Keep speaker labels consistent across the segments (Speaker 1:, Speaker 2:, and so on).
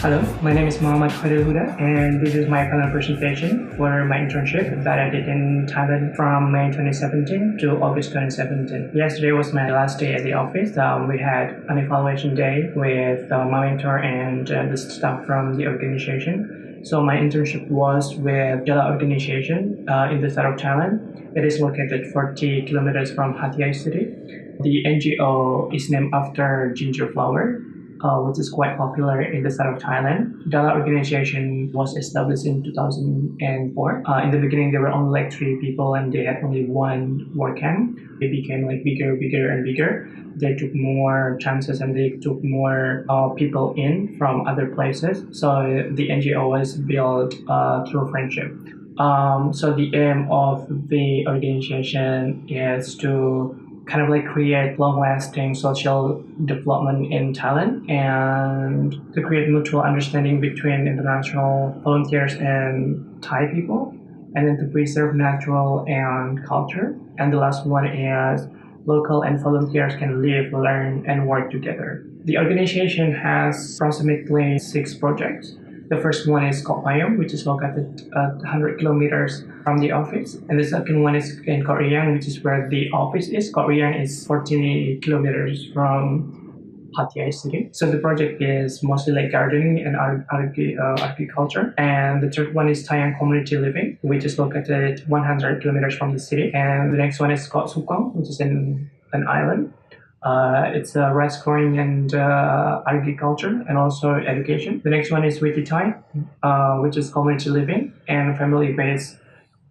Speaker 1: Hello, my name is Mohammad Khairul Huda, and this is my final presentation for my internship that I did in Thailand from May 2017 to August 2017. Yesterday was my last day at the office. We had an evaluation day with my mentor and the staff from the organization. So my internship was with Jala organization in the south of Thailand. It is located 40 kilometers from Hatyai city. The NGO is named after ginger flower, which is quite popular in the south of Thailand. Dala organization was established in 2004. In the beginning, there were only like 3 people, and they had only one work camp. They became like bigger, and bigger. They took more chances and they took more people in from other places. So the NGO was built through friendship. So the aim of the organization is to kind of like create long-lasting social development in Thailand and to create mutual understanding between international volunteers and Thai people, and then to preserve natural and culture. And the last one is local and volunteers can live, learn, and work together. The organization has approximately 6 projects. The first one is Kopayong, which is located 100 kilometers from the office. And the second one is in Korean, which is where the office is. Korean is 40 kilometers from Hatyai city. So the project is mostly like gardening and agriculture. And the third one is Thailand community living, which is located 100 kilometers from the city. And the next one is Koh Sukong, which is in an island. It's rice growing and agriculture and also education. The next one is Witi Thai, which is community living and family-based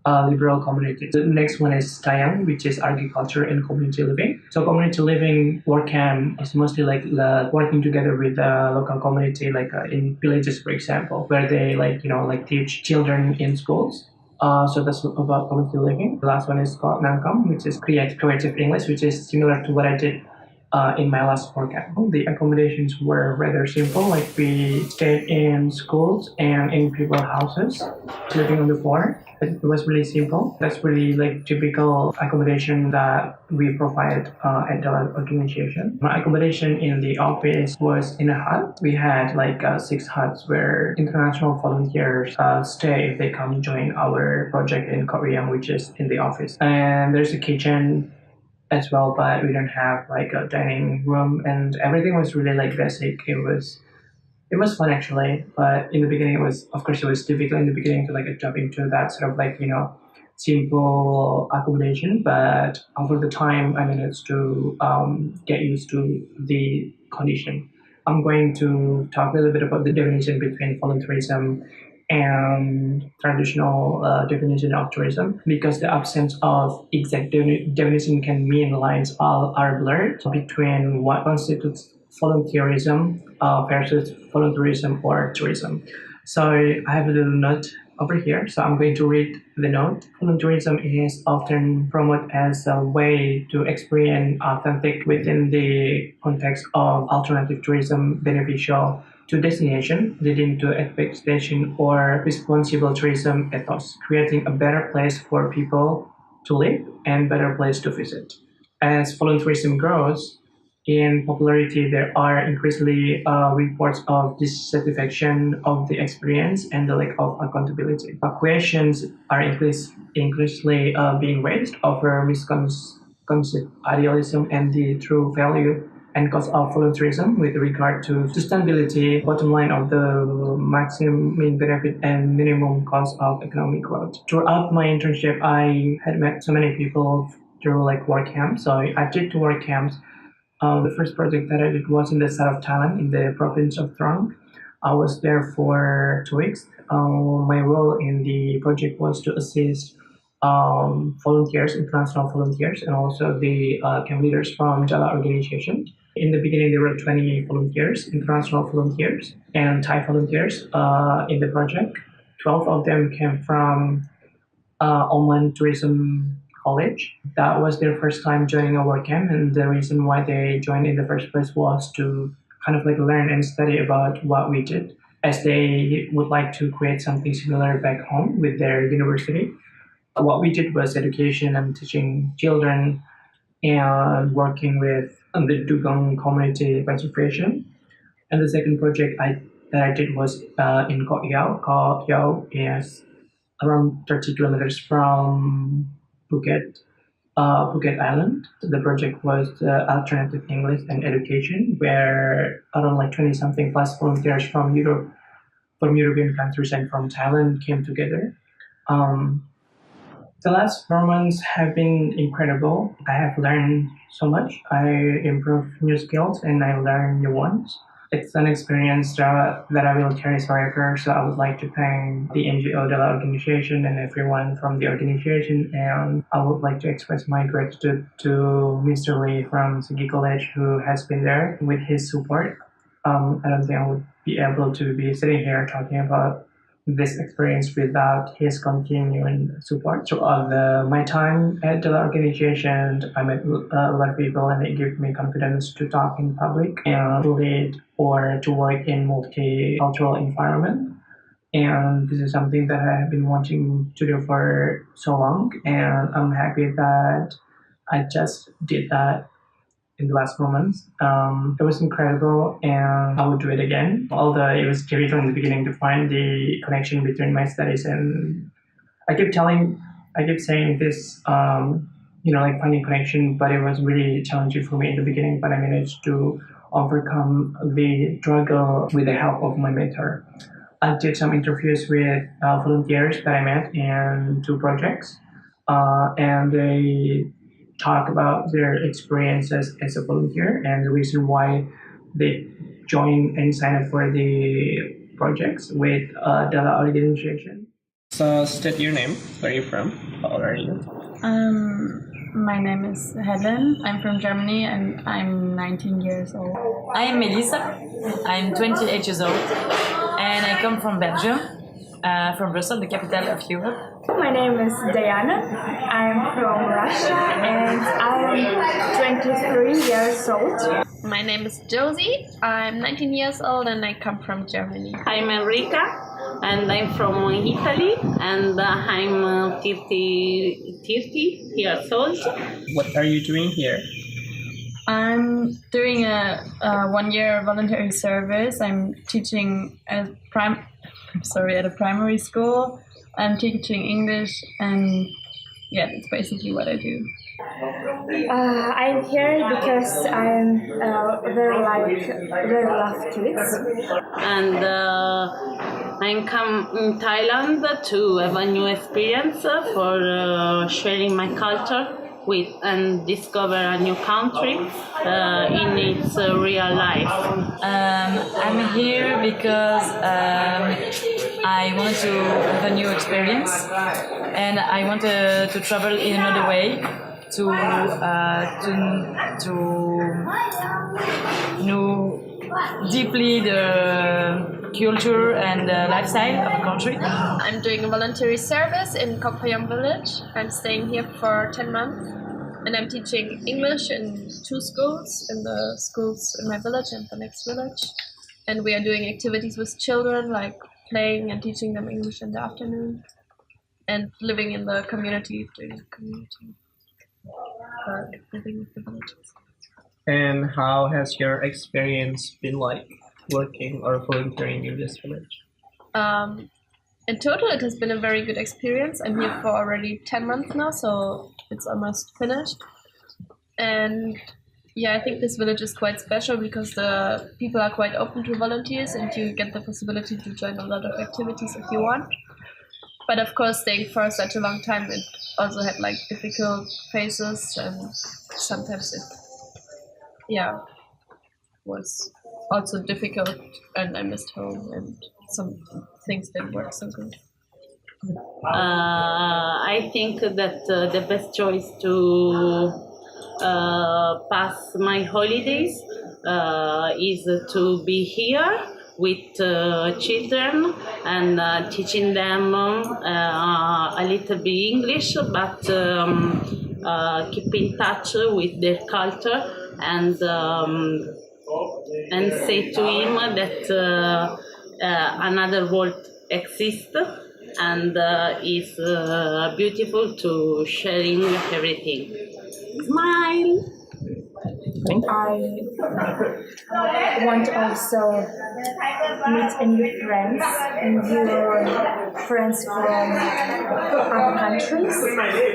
Speaker 1: liberal community. The next one is Tayang, which is agriculture and community living. So community living work camp is mostly like working together with the local community, like in villages, for example, where they like teach children in schools. So that's about community living. The last one is called Nankam, which is creative English, which is similar to what I did in my last workout. The accommodations were rather simple, like we stayed in schools and in people's houses, living on the floor. It was really simple. That's really like typical accommodation that we provide at the organization. My accommodation in the office was in a hut. We had like 6 huts where international volunteers stay if they come join our project in Korea, which is in the office. And there's a kitchen as well, but we don't have like a dining room, and everything was really like basic. It was fun actually, but in the beginning it was difficult in the beginning to like jump into that sort of like simple accommodation, but over the time I managed to get used to the condition. I'm going to talk a little bit about the definition between volunteerism and traditional definition of tourism, because the absence of exact definition can mean lines are blurred between what constitutes volunteerism versus volunteerism or tourism. So I have a little note over here, so I'm going to read the note. Volunteerism is often promoted as a way to experience authentic within the context of alternative tourism beneficial to destination, leading to expectation or responsible tourism ethos, creating a better place for people to live and better place to visit. As volunteerism grows in popularity, there are increasingly reports of dissatisfaction of the experience and the lack of accountability. Questions are increasingly being raised over misconceived idealism and the true value and cost of volunteerism with regard to sustainability, bottom line of the maximum mean benefit and minimum cost of economic growth. Throughout my internship, I had met so many people through like work camps. So I did 2 work camps. The first project that I did was in the south of Thailand, in the province of Trang. I was there for 2 weeks. My role in the project was to assist volunteers, international volunteers, and also the camp leaders from Jala organization. In the beginning, there were 20 volunteers, international volunteers, and Thai volunteers in the project. 12 of them came from Oman Tourism College. That was their first time joining a work camp, and the reason why they joined in the first place was to kind of like learn and study about what we did, as they would like to create something similar back home with their university. What we did was education and teaching children and working with the Dugong community conservation. And the second project I that I did was in Koh Yao. Koh Yao is around 30 kilometers from Phuket, Phuket Island. The project was alternative English and education, where around like 20 something plus volunteers from Europe, from European countries and from Thailand came together. Um, the last 4 months have been incredible. I have learned so much. I improved new skills and I learned new ones. It's an experience that I will cherish forever. So I would like to thank the NGO, the organization, and everyone from the organization. And I would like to express my gratitude to Mr. Lee from Sigi College, who has been there with his support. I don't think I would be able to be sitting here talking about this experience without his continuing support throughout my time at the organization. I met a lot of people and it gave me confidence to talk in public and to lead or to work in multicultural environment. And this is something that I have been wanting to do for so long, and I'm happy that I just did that in the last moments. It was incredible, and I would do it again. Although it was scary from the beginning to find the connection between my studies and I kept saying this, like finding connection, but it was really challenging for me in the beginning. But I managed to overcome the struggle with the help of my mentor. I did some interviews with volunteers that I met in two projects, and they talk about their experiences as a volunteer and the reason why they join and sign up for the projects with the organization. So state your name. Where are you from? How old are you?
Speaker 2: My name is Helen. I'm from Germany and I'm 19 years old. I am Melissa. I'm 28 years old and I come from Belgium, from Brussels, the capital of Europe.
Speaker 3: My name is Diana. I'm from Russia and I'm 23 years old.
Speaker 4: My name is Josie. I'm 19 years old and I come from Germany.
Speaker 5: I'm Enrica and I'm from Italy and I'm 30 years old.
Speaker 1: What are you doing here?
Speaker 2: I'm doing a 1-year voluntary service. I'm teaching at a primary school. I'm teaching English and yeah, that's basically what I do.
Speaker 3: I'm here because I'm very love kids.
Speaker 5: And I come in Thailand to have a new experience for sharing my culture with and discover a new country in its real life.
Speaker 2: I'm here because I wanted to have a new experience and I wanted to travel in another way to know deeply the culture and the lifestyle of the country.
Speaker 4: I'm doing a voluntary service in Koppayam village. I'm staying here for 10 months and I'm teaching English in 2 schools, in the schools in my village and the next village. And we are doing activities with children like playing and teaching them English in the afternoon and living in the community, doing community work, living with the villages.
Speaker 1: And how has your experience been like working or volunteering in this village?
Speaker 4: In total, it has been a very good experience. I'm here for already 10 months now, so it's almost finished. And yeah, I think this village is quite special because the people are quite open to volunteers and you get the possibility to join a lot of activities if you want. But of course, staying for such a long time, it also had like difficult phases and sometimes it, was also difficult and I missed home and some things didn't work so good.
Speaker 5: I think that the best choice to pass my holidays is to be here with children and teaching them a little bit English, but keep in touch with their culture and say to him that another world exists and is beautiful to sharing everything. Smile!
Speaker 6: think?
Speaker 3: I want to also meet new friends and new friends from other countries,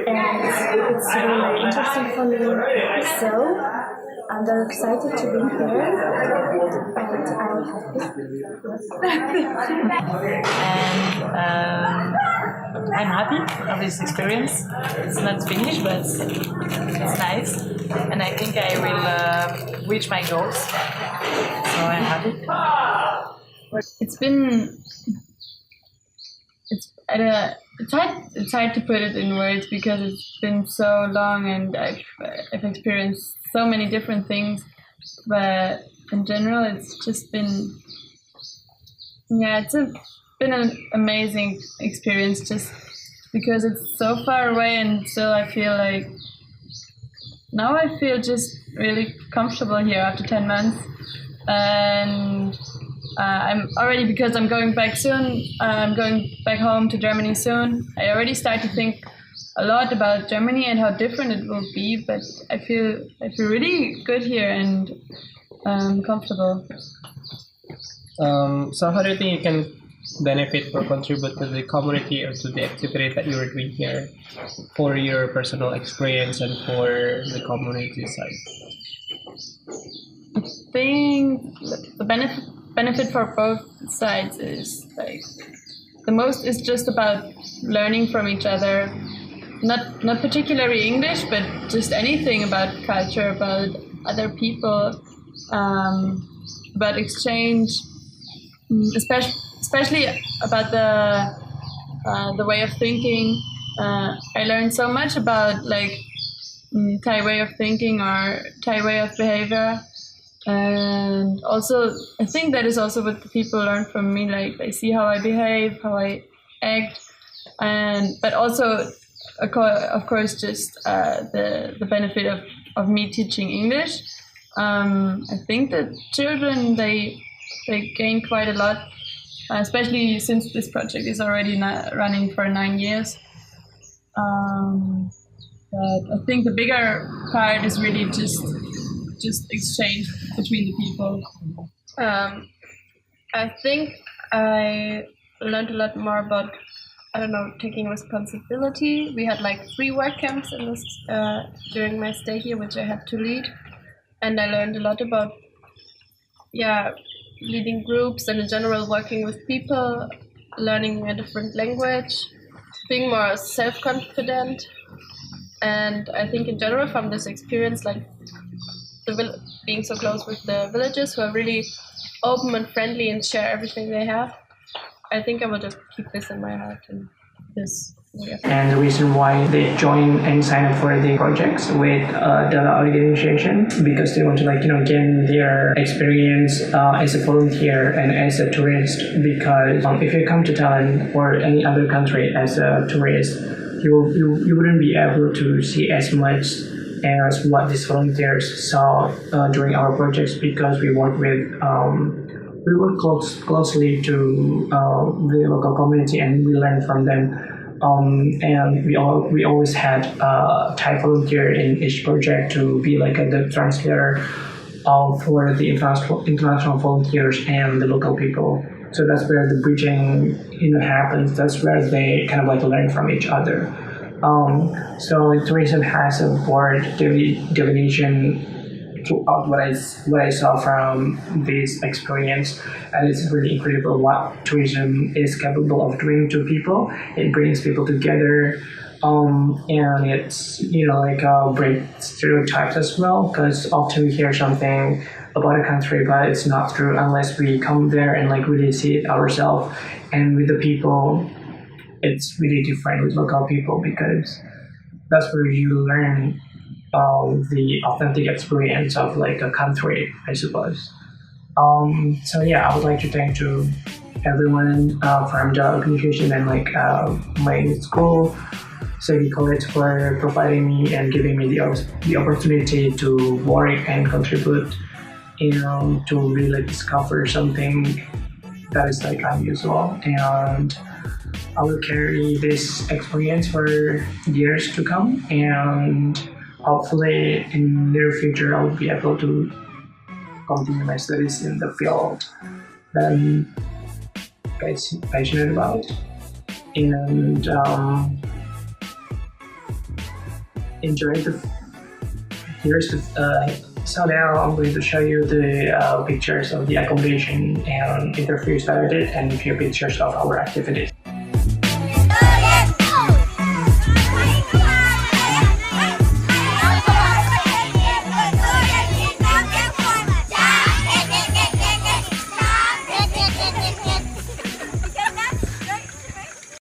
Speaker 3: and it's really interesting for me. So I'm very excited to be here, and I'm
Speaker 7: And I'm happy of this experience. It's not finished, but it's nice, and I think I will reach my goals. So I'm happy.
Speaker 2: It's hard to put it in words because it's been so long and I've experienced so many different things, but in general it's just been been an amazing experience just because it's so far away, and still I feel just really comfortable here after 10 months. And because I'm going back soon, I'm going back home to Germany soon. I already start to think a lot about Germany and how different it will be, but I feel really good here and comfortable.
Speaker 6: So how do you think you can benefit or contribute to the community or to the activity that you're doing here for your personal experience and for the community side?
Speaker 2: I think the benefit for both sides is the most is just about learning from each other, not particularly English, but just anything about culture, about other people, about exchange, especially about the way of thinking. I learned so much about Thai way of thinking or Thai way of behavior. And also, I think that is also what the people learn from me. They see how I behave, how I act, but also, of course, just the benefit of me teaching English. I think that children they gain quite a lot, especially since this project is already running for 9 years. But I think the bigger part is really just exchange between the people.
Speaker 4: I think I learned a lot more about, taking responsibility. We had 3 work camps in this during my stay here, which I had to lead, and I learned a lot about leading groups and in general working with people, learning a different language, being more self-confident. And I think in general from this experience, being so close with the villagers who are really open and friendly and share everything they have, I think I will just keep this in my heart and this way of.
Speaker 1: And the reason why they join and sign up for the projects with the organization, because they want to gain their experience as a volunteer and as a tourist. Because if you come to Thailand or any other country as a tourist, you wouldn't be able to see as much as what these volunteers saw during our projects, because we work closely to the local community and we learn from them. And we always had a Thai volunteer in each project to be the translator for the international volunteers and the local people. So that's where the bridging happens. That's where they kind of learn from each other. So tourism has a broad definition throughout what I saw from this experience, and it's really incredible what tourism is capable of doing to people. It brings people together, and it's break stereotypes as well, because often we hear something about a country, but it's not true unless we come there and really see it ourselves. And with the people, it's really different with local people, because that's where you learn the authentic experience of a country, I suppose. So I would like to thank to everyone from the organization and my school, Segi College, for providing me and giving me the opportunity to work and contribute, to really discover something that is unusual. And I will carry this experience for years to come, and hopefully in the near future I will be able to continue my studies in the field that I'm passionate about. And so now I'm going to show you the pictures of the accommodation and interviews that we did and a few pictures of our activities.